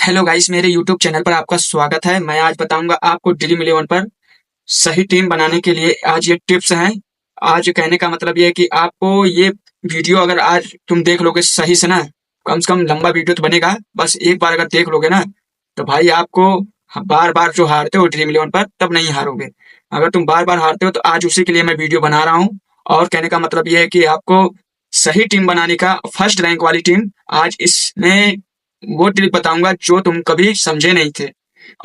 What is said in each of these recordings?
Hello guys, मेरे YouTube channel पर आपका स्वागत है। मैं आज बताऊंगा आपको ड्रीम इलेवन पर सही टीम बनाने के लिए आज ये टिप्स हैं। आज कहने का मतलब ये है कि आपको ये वीडियो अगर आज तुम देख लोगे सही से कम लंबा वीडियो तो बनेगा। बस एक बार अगर देख लोगे ना तो भाई आपको बार बार जो हारते हो ड्रीम इलेवन पर तब नहीं हारोगे। अगर तुम बार बार हारते हो तो आज उसी के लिए मैं वीडियो बना रहा हूँ। और कहने का मतलब ये है कि आपको सही टीम बनाने का फर्स्ट रैंक वाली टीम आज इसमें वो ट्रिक बताऊंगा जो तुम कभी समझे नहीं थे।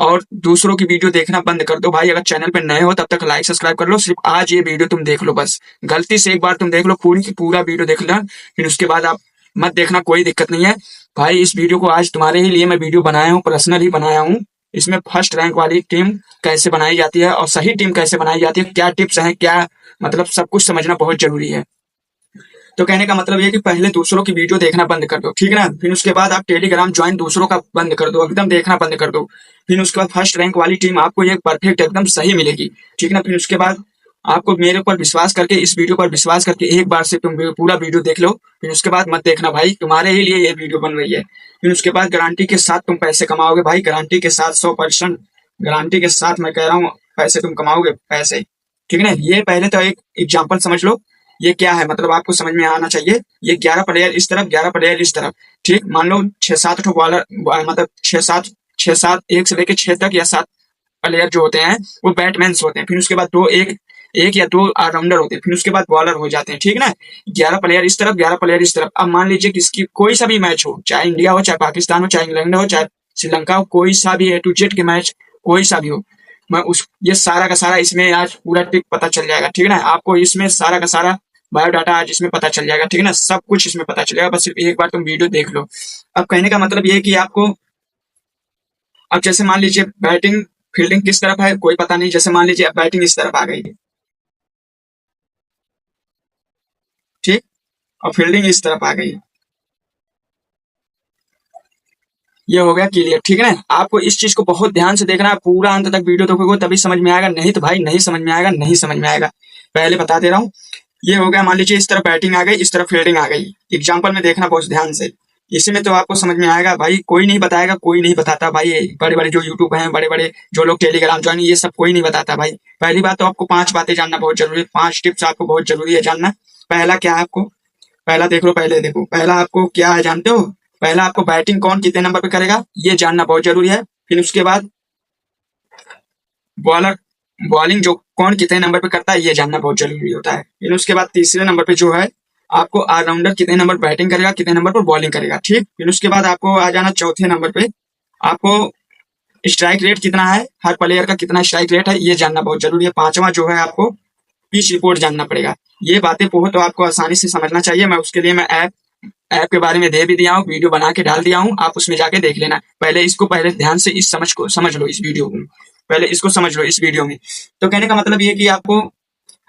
और दूसरों की वीडियो देखना बंद कर दो भाई। अगर चैनल पे नए हो तब तक लाइक सब्सक्राइब कर लो। सिर्फ आज ये वीडियो तुम देख लो, बस गलती से एक बार तुम देख लो, पूरी की पूरा वीडियो देख लेना। फिर उसके बाद आप मत देखना, कोई दिक्कत नहीं है भाई। इस वीडियो को आज तुम्हारे ही लिए मैं वीडियो बनाया हूँ, पर्सनल ही बनाया हूँ। इसमें फर्स्ट रैंक वाली टीम कैसे बनाई जाती है और सही टीम कैसे बनाई जाती है, क्या टिप्स हैं, क्या मतलब सब कुछ समझना बहुत जरूरी है। तो कहने का मतलब ये है कि पहले दूसरों की वीडियो देखना बंद कर दो, ठीक है ना। फिर उसके बाद आप टेलीग्राम ज्वाइन दूसरों का बंद कर दो, एकदम देखना बंद कर दो। फिर उसके बाद फर्स्ट रैंक वाली टीम आपको ये परफेक्ट एकदम सही मिलेगी, ठीक है ना। फिर उसके बाद आपको मेरे ऊपर विश्वास करके, इस वीडियो पर विश्वास करके एक बार से तुम पूरा वीडियो देख लो। फिर उसके बाद मत देखना भाई, तुम्हारे ही लिए ये वीडियो बन रही है। फिर उसके बाद गारंटी के साथ तुम पैसे कमाओगे भाई, गारंटी के साथ 100% गारंटी के साथ मैं कह रहा हूँ पैसे तुम कमाओगे पैसे, ठीक है ना। ये पहले तो एक एग्जाम्पल समझ लो, ये क्या है मतलब आपको समझ में आना चाहिए। ये 11 प्लेयर इस तरफ, 11 प्लेयर इस तरफ, ठीक। मान लो 6-7 बॉलर, मतलब 6-7 1 से लेके 6 तक या 7 प्लेयर जो होते हैं वो बैटमैन होते हैं। फिर उसके बाद दो एक एक या दो ऑलराउंडर होते हैं। फिर उसके बाद बॉलर हो जाते हैं, ठीक है ना। 11 प्लेयर इस तरफ, 11 प्लेयर इस तरफ। अब मान लीजिए किसकी कोई सा भी मैच हो, चाहे इंडिया हो, चाहे पाकिस्तान हो, चाहे इंग्लैंड हो, चाहे श्रीलंका हो, कोई सा भी A to Z के मैच कोई सा भी हो, मैं उस ये सारा का सारा इसमें आज पूरा टिप पता चल जाएगा, ठीक है ना। आपको इसमें सारा का सारा बायोडाटा आज इसमें पता चल जाएगा, ठीक है ना। सब कुछ इसमें पता चलेगा, बस सिर्फ एक बार तुम वीडियो देख लो। अब कहने का मतलब ये है कि आपको, अब जैसे मान लीजिए बैटिंग फील्डिंग किस तरफ है कोई पता नहीं। जैसे मान लीजिए अब बैटिंग इस तरफ आ गई है, ठीक, और फील्डिंग इस तरफ आ गई है। ये हो गया क्लियर, ठीक है ना। आपको इस चीज को बहुत ध्यान से देखना है, पूरा अंत तक वीडियो देखोगे तभी समझ में आएगा, नहीं तो भाई नहीं समझ में आएगा, नहीं समझ में आएगा। पहले बता दे रहा हूँ। ये हो गया, मान लीजिए इस तरफ बैटिंग आ गई, इस तरफ फील्डिंग आ गई। एग्जाम्पल में देखना बहुत ध्यान से, इसी में तो आपको समझ में आएगा भाई। कोई नहीं बताएगा, कोई नहीं बताता भाई। बड़े बड़े जो यूट्यूब हैं, बड़े बड़े जो लोग टेलीग्राम ज्वाइन, ये सब कोई नहीं बताता भाई। पहली बात तो आपको 5 बातें जानना बहुत जरूरी है, 5 टिप्स आपको बहुत जरूरी है जानना। पहला क्या है आपको, पहला देख लो, पहले देखो, पहला आपको क्या है जानते हो। पहला आपको बैटिंग कौन कितने नंबर पे करेगा ये जानना बहुत जरूरी है। फिर उसके बाद बॉलर बॉलिंग जो कौन कितने नंबर पे करता है ये जानना बहुत जरूरी होता है। फिर उसके बाद तीसरे नंबर पे जो है आपको ऑलराउंडर कितने नंबर बैटिंग करेगा, कितने नंबर पर बॉलिंग करेगा, ठीक। फिर उसके बाद आपको आ जाना चौथे नंबर पे, आपको स्ट्राइक रेट कितना है, हर प्लेयर का कितना स्ट्राइक रेट है ये जानना बहुत जरूरी है। पांचवा जो है आपको पिच रिपोर्ट जानना पड़ेगा। ये बातें तो आपको आसानी से समझना चाहिए। मैं उसके लिए मैं ऐप के बारे में दे भी दिया हूँ, वीडियो बना के डाल दिया हूँ, आप उसमें जाके देख लेना। पहले इसको पहले ध्यान से इस समझ लो, इस वीडियो को पहले इसको समझ लो इस वीडियो में। तो कहने का मतलब ये कि आपको,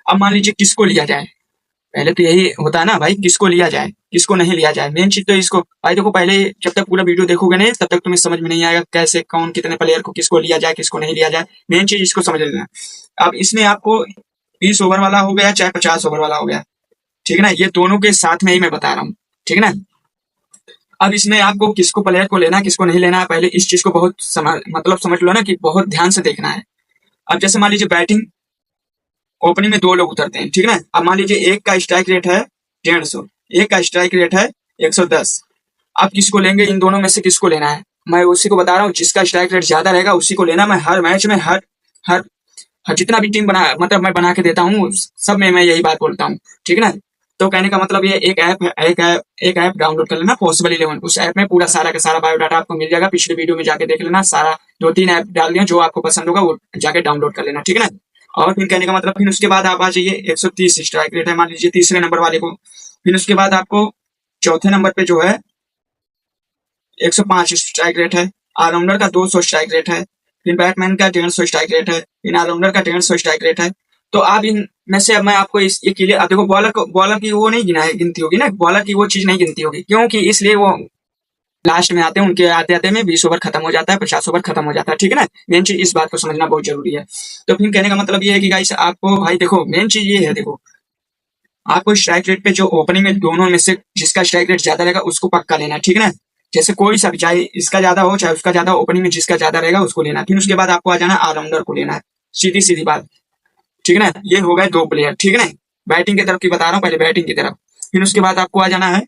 अब मान लीजिए किसको लिया जाए, पहले तो यही होता है ना भाई, किसको लिया जाए किसको नहीं लिया जाए। मेन चीज तो इसको भाई देखो, पहले जब तक पूरा वीडियो देखोगे नहीं तब तक तुम्हें समझ में नहीं आएगा कैसे कौन कितने प्लेयर को किसको लिया जाए किसको नहीं लिया जाए। मेन चीज इसको समझ लेना। अब इसमें आपको 20 ओवर वाला हो गया चाहे 50 ओवर वाला हो गया, ठीक है ना, ये दोनों के साथ में ही मैं बता रहा हूँ, ठीक है ना। अब इसमें आपको किसको प्लेयर को लेना है किसको नहीं लेना है, पहले इस चीज को बहुत मतलब समझ लो ना कि बहुत ध्यान से देखना है। अब जैसे मान लीजिए बैटिंग ओपनिंग में 2 लोग उतरते हैं, ठीक है ना। अब मान लीजिए एक का स्ट्राइक रेट है 150, एक का स्ट्राइक रेट है 110। आप किसको लेंगे, इन दोनों में से किसको लेना है, मैं उसी को बता रहा हूँ। जिसका स्ट्राइक रेट ज्यादा रहेगा उसी को लेना। मैं हर मैच में हर हर जितना भी टीम बना मतलब मैं बना के देता हूँ सब में मैं यही बात बोलता हूँ, ठीक है ना। तो कहने का मतलब ये एक ऐप है, एक ऐप डाउनलोड कर लेना, पॉसिबल 11। उस ऐप में पूरा सारा का सारा बायोडाटा आपको मिल जाएगा। पिछले वीडियो में जाके देख लेना, सारा 2-3 ऐप डाल दिया, जो आपको पसंद होगा वो जाके डाउनलोड कर लेना, ठीक है ना। और फिर कहने का मतलब फिर उसके बाद आप आ जाइए 130 स्ट्राइक रेट है मान लीजिए तीसरे नंबर वाले को। फिर उसके बाद आपको चौथे नंबर पे जो है 105 स्ट्राइक रेट है। ऑलराउंडर का 200 स्ट्राइक रेट है। फिर बैट्समैन का 150 स्ट्राइक रेट है। फिर ऑलराउंडर का 150 स्ट्राइक रेट है। तो आप इन में से अब मैं आपको ये क्लियर, अब देखो बॉलर की वो नहीं गिनती होगी ना, बॉलर की वो चीज नहीं गिनती होगी, क्योंकि इसलिए वो लास्ट में आते हैं, उनके आते आते में 20 ओवर खत्म हो जाता है, 50 ओवर खत्म हो जाता है, ठीक है ना। मेन चीज इस बात को समझना बहुत जरूरी है। तो फिर कहने का मतलब ये है कि गाइस आपको भाई देखो, मेन चीज ये है, देखो आपको स्ट्राइक रेट पे जो ओपनिंग में दोनों में से जिसका स्ट्राइक रेट ज्यादा रहेगा उसको पक्का लेना है, ठीक है ना। जैसे कोई सा भी, चाहे इसका ज्यादा हो चाहे उसका ज्यादा, ओपनिंग में जिसका ज्यादा रहेगा उसको लेना है। फिर उसके बाद आपको आ जाना ऑलराउंडर को लेना है, सीधी सीधी बात, ठीक है ना। ये हो गए 2 प्लेयर, ठीक है ना। बैटिंग की तरफ की बता रहा हूँ, पहले बैटिंग की तरफ। फिर उसके बाद आपको आ जाना है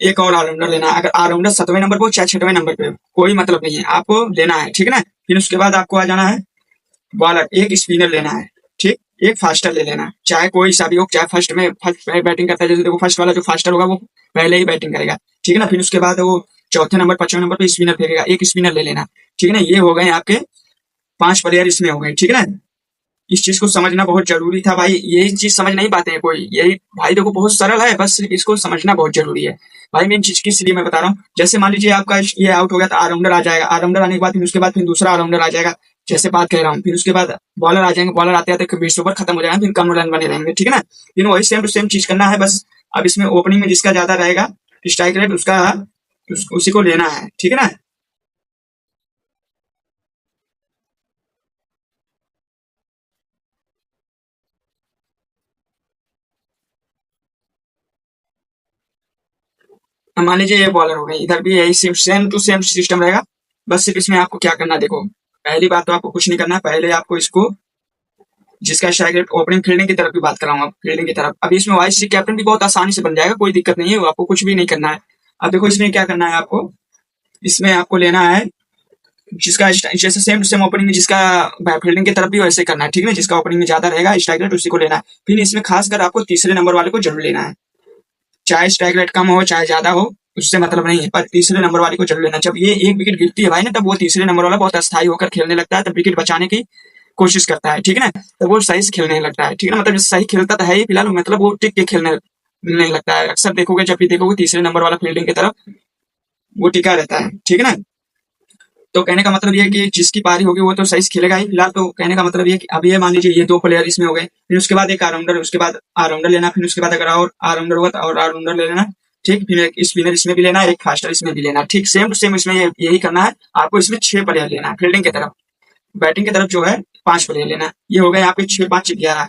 एक और ऑलराउंडर लेना है। अगर ऑलराउंडर 7वें नंबर पे हो चाहे 6वें नंबर पे, कोई मतलब नहीं है, आपको लेना है, ठीक है ना। फिर उसके बाद आपको आ जाना है बॉलर, एक स्पिनर लेना है, ठीक। एक फास्टर ले लेना है, चाहे कोई सा भी हो, चाहे फर्स्ट बैटिंग करता है, जैसे देखो फर्स्ट वाला जो फास्टर होगा वो पहले ही बैटिंग करेगा, ठीक है ना। फिर उसके बाद वो चौथे नंबर 5वें नंबर पे स्पिनर फेंकेगा, एक स्पिनर ले लेना, ठीक है ना। ये हो गए आपके 5 प्लेयर इसमें हो गए, ठीक है ना। इस चीज को समझना बहुत जरूरी था भाई, यही चीज समझ नहीं पाते हैं कोई, यही भाई देखो बहुत सरल है, बस सिर्फ इसको समझना बहुत जरूरी है भाई। मेन चीज किस लिए मैं बता रहा हूँ, जैसे मान लीजिए आपका ये आउट हो गया तो ऑलराउंडर आ जाएगा, ऑलराउंडर आने के बाद फिर उसके बाद फिर दूसरा ऑलराउंडर आ जाएगा, जैसे बात कह रहा हूँ। फिर उसके बाद बॉलर आ जाएंगे, बॉलर आते आते 20 ओवर खत्म हो जाएगा, फिर कम रन बने रहेंगे, ठीक है ना। फिर वही सेम टू सेम चीज करना है बस। अब इसमें ओपनिंग में जिसका ज्यादा रहेगा स्ट्राइक रेट उसका उसी को लेना है, ठीक है ना। अब मान लीजिए ये बॉलर हो गई, इधर भी यही सेम टू सेम सिस्टम रहेगा। बस सिर्फ इसमें आपको क्या करना है, देखो पहली बात तो आपको कुछ नहीं करना है, पहले आपको इसको जिसका स्ट्राइक रेट, ओपनिंग फील्डिंग की तरफ भी बात कर रहा हूँ, फील्डिंग की तरफ। अभी इसमें वाइस कैप्टन भी बहुत आसानी से बन जाएगा, कोई दिक्कत नहीं है, आपको कुछ भी नहीं करना है। अब देखो इसमें क्या करना है आपको, इसमें आपको लेना है जिसका जैसे सेम टू सेम ओपनिंग में जिसका फील्डिंग की तरफ भी वैसे करना है, ठीक है। जिसका ओपनिंग में ज्यादा रहेगा स्ट्राइक रेट उसी को लेना है। फिर इसमें खासकर आपको तीसरे नंबर वाले को जरूर लेना है, चाहे स्ट्राइक रेट कम हो चाहे ज्यादा हो, उससे मतलब नहीं है, पर तीसरे नंबर वाले को जरूर लेना। जब ये एक विकेट गिरती है भाई ना, तब वो तीसरे नंबर वाला बहुत अस्थायी होकर खेलने लगता है, तब विकेट बचाने की कोशिश करता है, ठीक है ना। तो वो सही से खेलने लगता है, ठीक है ना। मतलब सही खेलता तो है ही फिलहाल, मतलब वो टिक के खेलने नहीं लगता है। अक्सर देखोगे, जब भी देखोगे तीसरे नंबर वाला फील्डिंग की तरफ वो टिका रहता है, ठीक है ना। तो कहने का मतलब ये है कि जिसकी पारी होगी वो तो सही से खेलेगा ही फिलहाल। तो कहने का मतलब ये है कि अब ये मान लीजिए ये 2 प्लेयर इसमें हो गए, फिर उसके बाद एक ऑलराउंडर, उसके बाद ऑलराउंडर लेना, फिर उसके बाद अगर और ऑलराउंडर होगा तो और ऑलराउंडर ले लेना, ठीक। फिर एक स्पिनर इसमें भी लेना है, एक फास्टर इसमें भी लेना, ठीक। सेम टू सेम इसमें यही करना है आपको। इसमें 6 प्लेयर लेना है फील्डिंग की तरफ, बैटिंग की तरफ जो है 5 प्लेयर लेना है। ये हो गए आपके 6 5 11,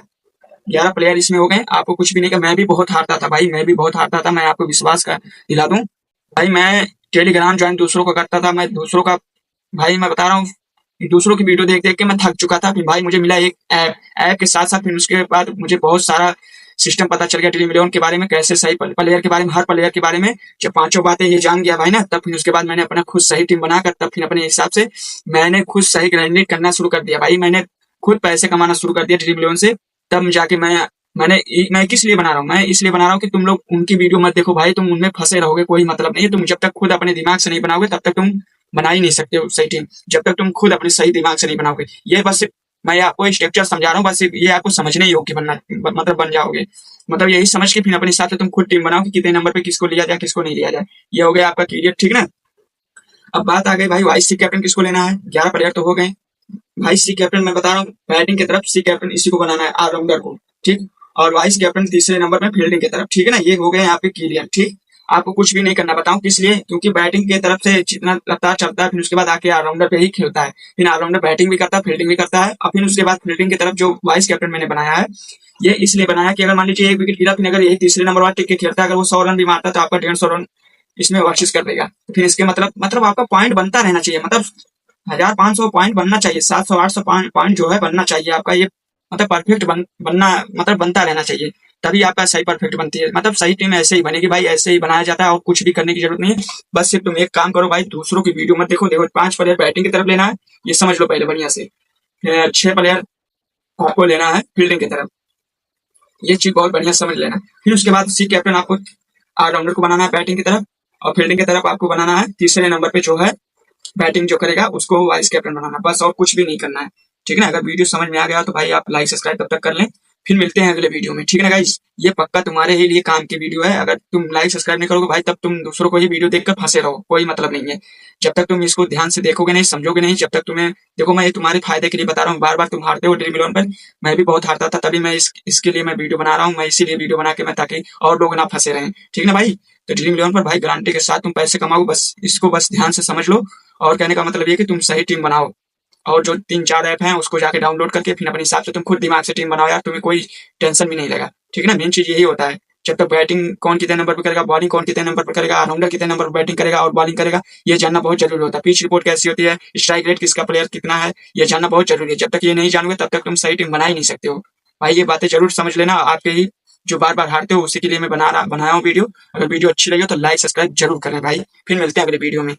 11 प्लेयर इसमें हो गए। आपको कुछ भी नहीं कर, मैं भी बहुत हारता था भाई, मैं भी बहुत हारता था, मैं आपको विश्वास का दिला दूं भाई। मैं टेलीग्राम ज्वाइन दूसरों को करता था, मैं दूसरों का भाई मैं बता रहा हूँ, दूसरों की वीडियो देख देख के मैं थक चुका था। फिर भाई मुझे मिला एक ऐप, ऐप के साथ साथ फिर उसके बाद मुझे बहुत सारा सिस्टम पता चल गया ड्रीम इलेवन के बारे में, कैसे सही प्लेयर के बारे में, हर प्लेयर के बारे में जब पांचों बातें ये जान गया भाई ना, तब फिर उसके बाद मैंने अपना खुद सही टीम बनाकर तब फिर अपने हिसाब से मैंने खुद सही ग्राइंडिंग करना शुरू कर दिया भाई। मैंने खुद पैसे कमाना शुरू कर दिया ड्रीम इलेवन से, तब जाके मैं किस लिए बना रहा हूँ, मैं इसलिए बना रहा हूँ कि तुम लोग उनकी वीडियो मत देखो भाई, तुम उनमें फंसे रहोगे, कोई मतलब नहीं है। तुम जब तक खुद अपने दिमाग से नहीं बनाओगे तब तक तुम बना ही नहीं सकते हो सही टीम, जब तक तुम खुद अपने सही दिमाग से नहीं बनाओगे। ये बस मैं आपको स्ट्रक्चर समझा रहा हूँ, बस ये आपको समझने योग्य बनना, मतलब बन जाओगे। मतलब यही समझ के फिर अपने हिसाब से तुम खुद टीम बनाओ कि कितने नंबर पे किसको लिया जाए किसको नहीं लिया जाए। ये हो गया आपका क्लियर, ठीक ना। अब बात आ गई भाई वाइस सी कैप्टन किसको लेना है। 11 प्लेयर तो हो गए भाई। सी कैप्टन मैं बता रहा हूँ, बैटिंग की तरफ सी कैप्टन इसी को बनाना है, ऑलराउंडर को, ठीक। और वाइस कैप्टन तीसरे नंबर पे फील्डिंग की तरफ, ठीक है ना। ये हो गए आपके क्लियर, ठीक। आपको कुछ भी नहीं करना, बताऊं किस लिए, क्योंकि बैटिंग की तरफ से जितना रफ्तार चलता है फिर उसके बाद आके ऑलराउंडर पे ही खेलता है। फिर ऑलराउंडर बैटिंग भी करता है फील्डिंग भी करता है, और फिर उसके बाद फील्डिंग की तरफ जो वाइस कैप्टन मैंने बनाया है, ये इसलिए बनाया कि अगर मान लीजिए एक विकेट गिरा, फिर अगर यही तीसरे नंबर वाला टिक के खेलता है, अगर वो 100 रन भी मारता है तो आपका 150 रन इसमें बख्शिश कर देगा। तो फिर इसके मतलब आपका पॉइंट बनता रहना चाहिए, मतलब 1500 पॉइंट बनना चाहिए, 700 800 पॉइंट जो है बनना चाहिए आपका। ये मतलब परफेक्ट बनना, मतलब बनता रहना चाहिए, तभी आपका सही परफेक्ट बनती है। मतलब सही टीम ऐसे ही बनेगी भाई, ऐसे ही बनाया जाता है, और कुछ भी करने की जरूरत नहीं है। बस सिर्फ तुम एक काम करो भाई, दूसरों की वीडियो मत देखो। देखो 5 प्लेयर बैटिंग की तरफ लेना है, ये समझ लो पहले बढ़िया से। 6 प्लेयर आपको लेना है फील्डिंग की तरफ, ये चीज बहुत बढ़िया समझ लेना। फिर उसके बाद सी कैप्टन आपको ऑलराउंडर को बनाना है बैटिंग की तरफ, और फील्डिंग की तरफ आपको बनाना है तीसरे नंबर पे जो है बैटिंग जो करेगा उसको वाइस कैप्टन बनाना, बस और कुछ भी नहीं करना है, ठीक है ना। अगर वीडियो समझ में आ गया तो भाई आप लाइक सब्सक्राइब तब तक कर लें, फिर मिलते हैं अगले वीडियो में, ठीक है ना गाइस। ये पक्का तुम्हारे ही लिए काम की वीडियो है, अगर तुम लाइक सब्सक्राइब नहीं करोगे भाई तब तुम दूसरों को ये वीडियो देखकर फंसे रहो, कोई मतलब नहीं है। जब तक तुम इसको ध्यान से देखोगे नहीं, समझोगे नहीं, जब तक तुम्हें, देखो मैं ये तुम्हारे फायदे के लिए बता रहा हूँ, बार बार तुम हारते हो ड्रीम इलेवन पर, मैं भी बहुत हारता था, तभी मैं इसके लिए मैं वीडियो बना रहा हूँ। मैं इसीलिए वीडियो बना के मैं, ताकि और लोग ना फंसे रहें, ठीक है ना भाई। तो ड्रीम इलेवन पर भाई गारंटी के साथ तुम पैसे कमाओ, बस इसको बस ध्यान से समझ लो। और कहने का मतलब ये कि तुम सही टीम बनाओ, और जो 3 4 ऐप हैं उसको जाके डाउनलोड करके फिर अपने हिसाब से तुम खुद दिमाग से टीम बनाओ यार, तुम्हें कोई टेंशन भी नहीं लगा, ठीक है ना। मेन चीज यही होता है, जब तक बैटिंग कौन कितने नंबर पर करेगा, बॉलिंग कौन कितने नंबर पर करेगा, ऑलराउंडर कितने नंबर पर बैटिंग करेगा और बॉलिंग करेगा, ये जानना बहुत जरूरी होता है। पिच रिपोर्ट कैसी होती है, स्ट्राइक रेट किसका प्लेयर कितना है, ये जानना बहुत जरूरी है। जब तक ये नहीं जानोगे तब तक तुम सही टीम बना ही नहीं सकते हो। भाई ये बातें जरूर समझ लेना। आपके ही जो बार बार हारते हो उसी के लिए मैं बनाया हूँ वीडियो। अगर वीडियो अच्छी लगी हो तो लाइक सब्सक्राइब जरूर करें भाई। फिर मिलते हैं अगले वीडियो में।